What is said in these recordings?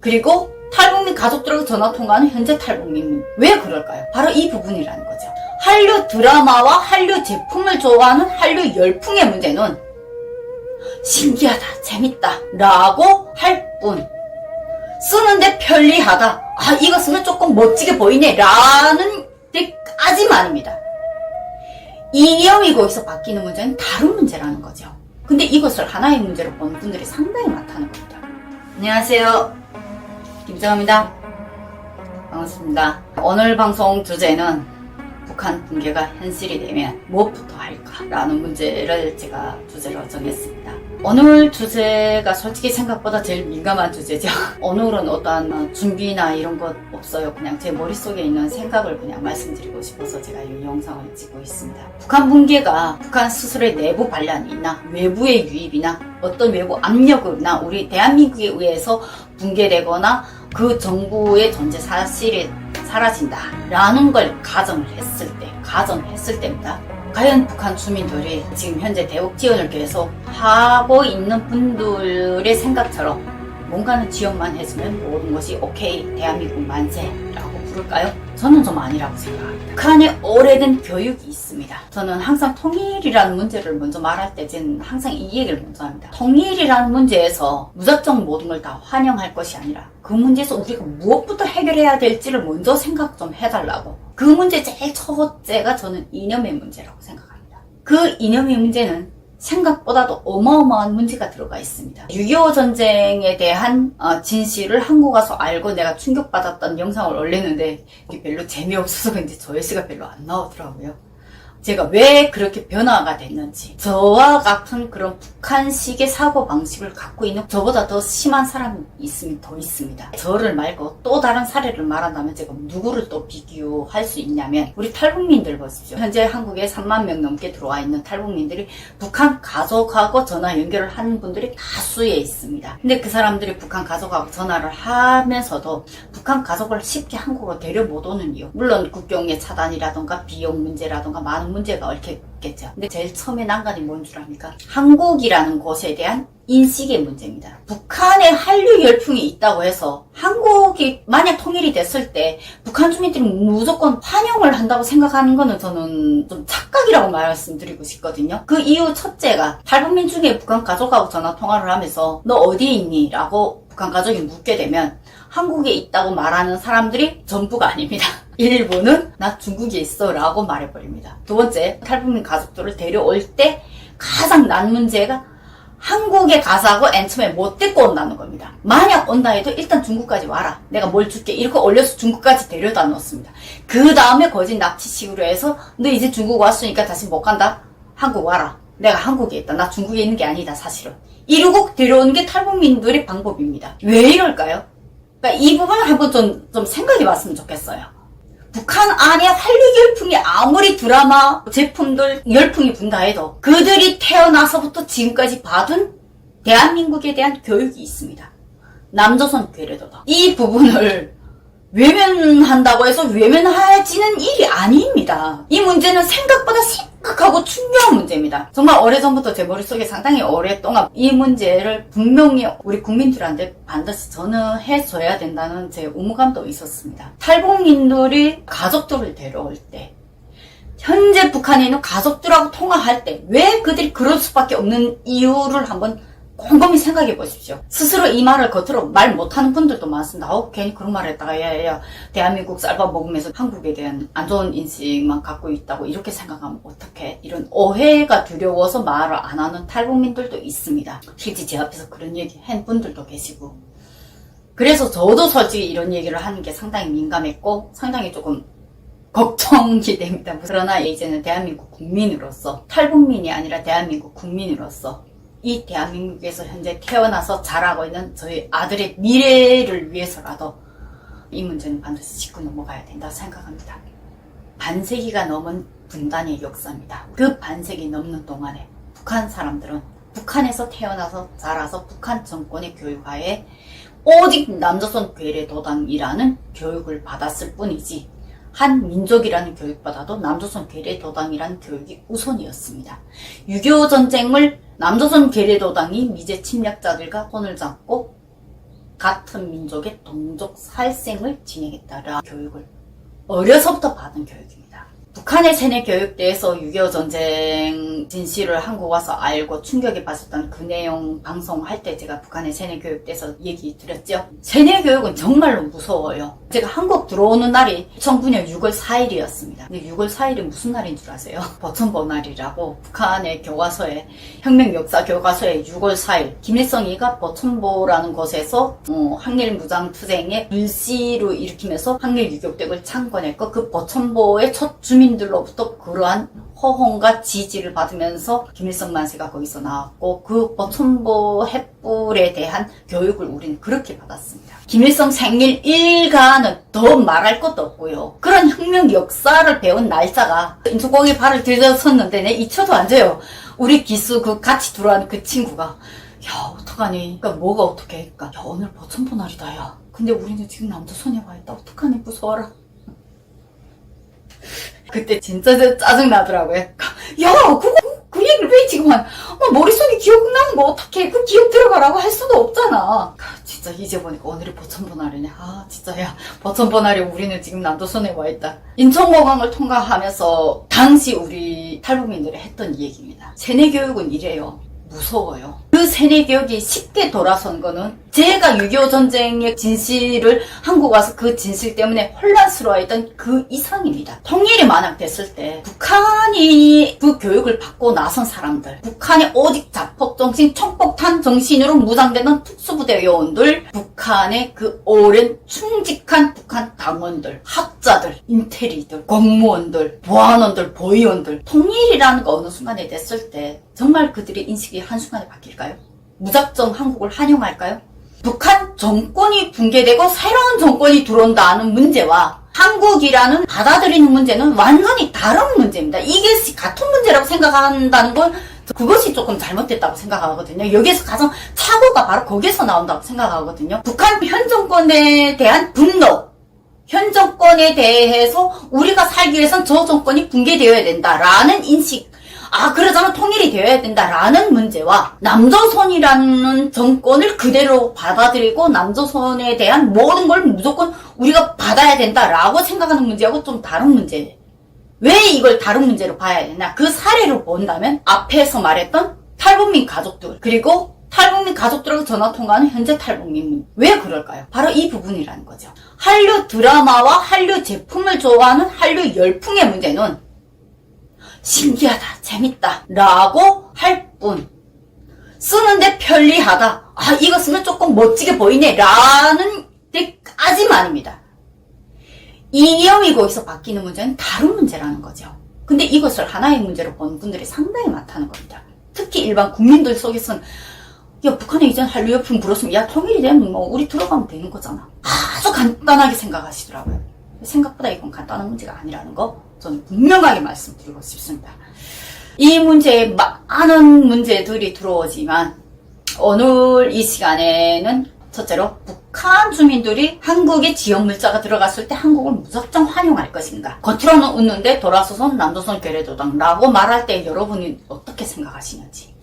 그리고 탈북민 가족들하고 전화통화하는 현재 탈북민. 왜 그럴까요? 바로 이 부분이라는 거죠. 한류 드라마와 한류 제품을 좋아하는 한류 열풍의 문제는 신기하다, 재밌다 라고 할 뿐, 쓰는데 편리하다, 아 이거 쓰면 조금 멋지게 보이네 라는 데까지만입니다. 이념이 거기서 바뀌는 문제는 다른 문제라는 거죠. 근데 이것을 하나의 문제로 보는 분들이 상당히 많다는 겁니다. 안녕하세요, 김정아입니다. 반갑습니다. 오늘 방송 주제는 북한 붕괴가 현실이 되면 무엇부터 할까라는 문제를 제가 주제로 정했습니다. 오늘 주제가 솔직히 생각보다 제일 민감한 주제죠. 오늘은 어떠한 준비나 이런 것 없어요. 그냥 제 머릿속에 있는 생각을 그냥 말씀드리고 싶어서 제가 이 영상을 찍고 있습니다. 북한 붕괴가 북한 스스로의 내부 반란이 있나, 외부의 유입이나 어떤 외부 압력이나 우리 대한민국에 의해서 붕괴되거나 그 정부의 존재 사실이 사라진다라는 걸 가정했을 때입니다. 과연 북한 주민들이 지금 현재 대북 지원을 계속 하고 있는 분들의 생각처럼 뭔가는 지원만 해주면 모든 것이 오케이, 대한민국 만세라고 부를까요? 저는 좀 아니라고 생각합니다. 북한에 오래된 교육이 있습니다. 저는 항상 통일이라는 문제를 먼저 말할 때 저는 항상 이 얘기를 먼저 합니다. 통일이라는 문제에서 무작정 모든 걸 다 환영할 것이 아니라 그 문제에서 우리가 무엇부터 해결해야 될지를 먼저 생각 좀 해달라고. 그 문제 제일 첫째가 저는 이념의 문제라고 생각합니다. 그 이념의 문제는 생각보다도 어마어마한 문제가 들어가 있습니다. 6.25 전쟁에 대한 진실을 한국 와서 알고 내가 충격받았던 영상을 올렸는데 이게 별로 재미없어서 그런지 조회수가 별로 안 나오더라고요. 제가 왜 그렇게 변화가 됐는지, 저와 같은 그런 북한식의 사고방식을 갖고 있는 저보다 더 심한 사람이 있으면 더 있습니다. 저를 말고 또 다른 사례를 말한다면 제가 누구를 또 비교할 수 있냐면 우리 탈북민들 보십시오. 현재 한국에 3만 명 넘게 들어와 있는 탈북민들이 북한 가족하고 전화 연결을 하는 분들이 다수에 있습니다. 근데 그 사람들이 북한 가족하고 전화를 하면서도 북한 가족을 쉽게 한국으로 데려 못 오는 이유, 물론 국경의 차단이라던가 비용 문제라던가 많은 문제가 얽혀있겠죠. 근데 제일 처음에 난간이 뭔 줄 압니까? 한국이라는 곳에 대한 인식의 문제입니다. 북한에 한류 열풍이 있다고 해서 한국이 만약 통일이 됐을 때 북한 주민들이 무조건 환영을 한다고 생각하는 거는 저는 좀 착각이라고 말씀드리고 싶거든요. 그 이유 첫째가 탈북민 중에 북한 가족하고 전화 통화를 하면서 너 어디에 있니? 라고 북한 가족이 묻게 되면 한국에 있다고 말하는 사람들이 전부가 아닙니다. 일부는 나 중국에 있어 라고 말해버립니다. 두 번째, 탈북민 가족들을 데려올 때 가장 난 문제가 한국에 가서하고 맨 처음에 못 데리고 온다는 겁니다. 만약 온다 해도 일단 중국까지 와라, 내가 뭘 줄게 이렇게 올려서 중국까지 데려다 놓습니다. 그 다음에 거짓 납치식으로 해서 너 이제 중국 왔으니까 다시 못 간다, 한국 와라, 내가 한국에 있다, 나 중국에 있는 게 아니다 사실은, 이러고 데려오는 게 탈북민들의 방법입니다. 왜 이럴까요? 그러니까 이 부분을 한번 좀 생각해 봤으면 좋겠어요. 북한 안에 한류 열풍이 아무리 드라마 제품들 열풍이 분다 해도 그들이 태어나서부터 지금까지 받은 대한민국에 대한 교육이 있습니다. 남조선 괴뢰도다. 이 부분을 외면한다고 해서 외면하지는 일이 아닙니다. 이 문제는 생각보다 심각하고 중요한 문제입니다. 정말 오래전부터 제 머릿속에 상당히 오랫동안 이 문제를 분명히 우리 국민들한테 반드시 전해줘야 된다는 제 의무감도 있었습니다. 탈북민들이 가족들을 데려올 때, 현재 북한에 있는 가족들하고 통화할 때 왜 그들이 그럴 수밖에 없는 이유를 한번 곰곰이 생각해 보십시오. 스스로 이 말을 겉으로 말 못하는 분들도 많습니다. 괜히 그런 말을 했다가 야야야 대한민국 쌀밥 먹으면서 한국에 대한 안 좋은 인식만 갖고 있다고 이렇게 생각하면 어떡해, 이런 오해가 두려워서 말을 안 하는 탈북민들도 있습니다. 실제 제 앞에서 그런 얘기 한 분들도 계시고, 그래서 저도 솔직히 이런 얘기를 하는 게 상당히 민감했고 상당히 조금 걱정이 됩니다. 그러나 이제는 대한민국 국민으로서, 탈북민이 아니라 대한민국 국민으로서 이 대한민국에서 현재 태어나서 자라고 있는 저희 아들의 미래를 위해서라도 이 문제는 반드시 짚고 넘어가야 된다고 생각합니다. 반세기가 넘은 분단의 역사입니다. 그 반세기 넘는 동안에 북한 사람들은 북한에서 태어나서 자라서 북한 정권의 교육하에 오직 남조선 괴뢰도당이라는 교육을 받았을 뿐이지 한 민족이라는 교육보다도 남조선 괴뢰도당이라는 교육이 우선이었습니다. 6.25 전쟁을 남조선 괴뢰도당이 미제 침략자들과 손을 잡고 같은 민족의 동족 살생을 진행했다라 교육을 어려서부터 받은 교육입니다. 북한의 세뇌 교육대에서 6.25 전쟁 진실을 한국 와서 알고 충격에 빠졌던 그 내용 방송할 때 제가 북한의 세뇌 교육대에서 얘기 드렸죠. 세뇌 교육은 정말로 무서워요. 제가 한국 들어오는 날이 2009년 6월 4일이었습니다. 근데 6월 4일이 무슨 날인 줄 아세요? 버천보 날이라고 북한의 교과서에 혁명 역사 교과서에 6월 4일 김일성이가 버천보라는 곳에서 항일 무장투쟁에 불씨로 일으키면서 항일 유격대를 창건했고 그 버천보의 첫 주민들로부터 그러한 호응과 지지를 받으면서 김일성 만세가 거기서 나왔고 그 버천보 횃불에 대한 교육을 우리는 그렇게 받았습니다. 김일성 생일 일가는 더 말할 것도 없고요. 그런 혁명 역사를 배운 날짜가 인천공에 발을 들여섰는데 내 잊혀도 안 돼요. 우리 기수 그 같이 들어온 그 친구가 야 어떡하니? 그러니까 뭐가 어떡해? 그러니까 야 오늘 버천보 날이다 야. 근데 우리는 지금 남조선에 와있다. 어떡하니 무서워라. 그때 진짜 짜증나더라고요. 야, 그 얘기를 왜 지금 머릿속에 기억나는 거 어떡해. 그 기억 들어가라고 할 수도 없잖아. 진짜 이제 보니까 오늘이 버천보 날이네. 진짜 야, 버천보 날에 우리는 지금 남조선에 와있다. 인천공항을 통과하면서 당시 우리 탈북민들이 했던 얘기입니다. 세뇌교육은 이래요. 무서워요. 그 세뇌교육이 쉽게 돌아선 거는 제가 6.25 전쟁의 진실을 한국 와서 그 진실 때문에 혼란스러워했던 그 이상입니다. 통일이 만약 됐을 때 북한이 그 교육을 받고 나선 사람들, 북한의 오직 자폭정신, 총폭탄 정신으로 무장되는 특수부대 요원들, 북한의 그 오랜 충직한 북한 당원들, 학자들, 인테리들, 공무원들, 보안원들, 보위원들 통일이라는 거 어느 순간에 됐을 때 정말 그들의 인식이 한순간에 바뀔까요? 무작정 한국을 환영할까요? 북한 정권이 붕괴되고 새로운 정권이 들어온다는 문제와 한국이라는 받아들이는 문제는 완전히 다른 문제입니다. 이게 같은 문제라고 생각한다는 건 그것이 조금 잘못됐다고 생각하거든요. 여기에서 가장 착오가 바로 거기에서 나온다고 생각하거든요. 북한 현 정권에 대한 분노, 현 정권에 대해서 우리가 살기 위해선 저 정권이 붕괴되어야 된다라는 인식, 그러자면 통일이 되어야 된다라는 문제와 남조선이라는 정권을 그대로 받아들이고 남조선에 대한 모든 걸 무조건 우리가 받아야 된다라고 생각하는 문제하고 좀 다른 문제예요. 왜 이걸 다른 문제로 봐야 되나? 그 사례로 본다면 앞에서 말했던 탈북민 가족들 그리고 탈북민 가족들하고 전화통화하는 현재 탈북민 왜 그럴까요? 바로 이 부분이라는 거죠. 한류 드라마와 한류 제품을 좋아하는 한류 열풍의 문제는 신기하다, 재밌다 라고 할 뿐 쓰는데 편리하다, 이거 쓰면 조금 멋지게 보이네 라는 데까지만입니다. 이념이 거기서 바뀌는 문제는 다른 문제라는 거죠. 근데 이것을 하나의 문제로 보는 분들이 상당히 많다는 겁니다. 특히 일반 국민들 속에서는 야 북한에 이전 한류 열풍 불었으면 야 통일이 되면 뭐 우리 들어가면 되는 거잖아. 아주 간단하게 생각하시더라고요. 생각보다 이건 간단한 문제가 아니라는 거 저는 분명하게 말씀드리고 싶습니다. 이 문제에 많은 문제들이 들어오지만 오늘 이 시간에는 첫째로 북한 주민들이 한국에 지역 물자가 들어갔을 때 한국을 무작정 환영할 것인가, 겉으로는 웃는데 돌아서선 남조선 괴뢰도당라고 말할 때 여러분이 어떻게 생각하시는지.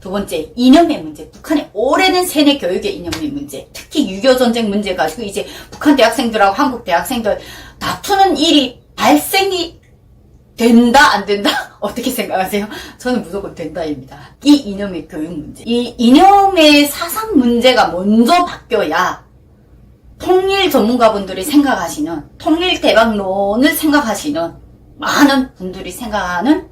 두 번째, 이념의 문제. 북한의 오래된 세뇌 교육의 이념의 문제. 특히 6.25 전쟁 문제 가지고 이제 북한 대학생들하고 한국 대학생들 다투는 일이 발생이 된다 안 된다? 어떻게 생각하세요? 저는 무조건 된다입니다. 이 이념의 교육 문제, 이 이념의 사상 문제가 먼저 바뀌어야 통일 전문가분들이 생각하시는, 통일 대박론을 생각하시는 많은 분들이 생각하는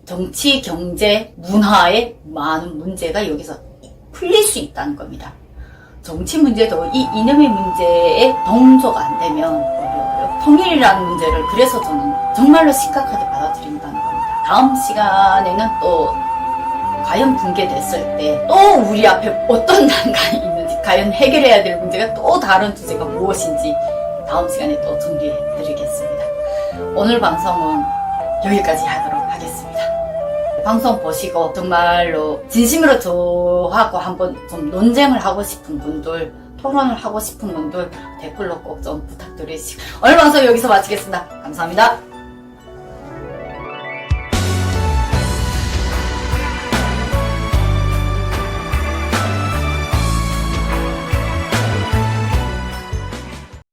정치, 경제, 문화의 많은 문제가 여기서 풀릴 수 있다는 겁니다. 정치 문제도 이 이념의 문제에 동조가 안 되면 어려워요. 통일이라는 문제를 그래서 저는 정말로 심각하게 받아들인다는 겁니다. 다음 시간에는 또 과연 붕괴됐을 때 또 우리 앞에 어떤 난관이 있는지, 과연 해결해야 될 문제가 또 다른 주제가 무엇인지 다음 시간에 또 정리해 드리겠습니다. 오늘 방송은 여기까지 하도록 하겠습니다. 방송 보시고 정말로 진심으로 저하고 한번 좀 논쟁을 하고 싶은 분들, 토론을 하고 싶은 분들 댓글로 꼭 좀 부탁드리시고 오늘 방송 여기서 마치겠습니다. 감사합니다.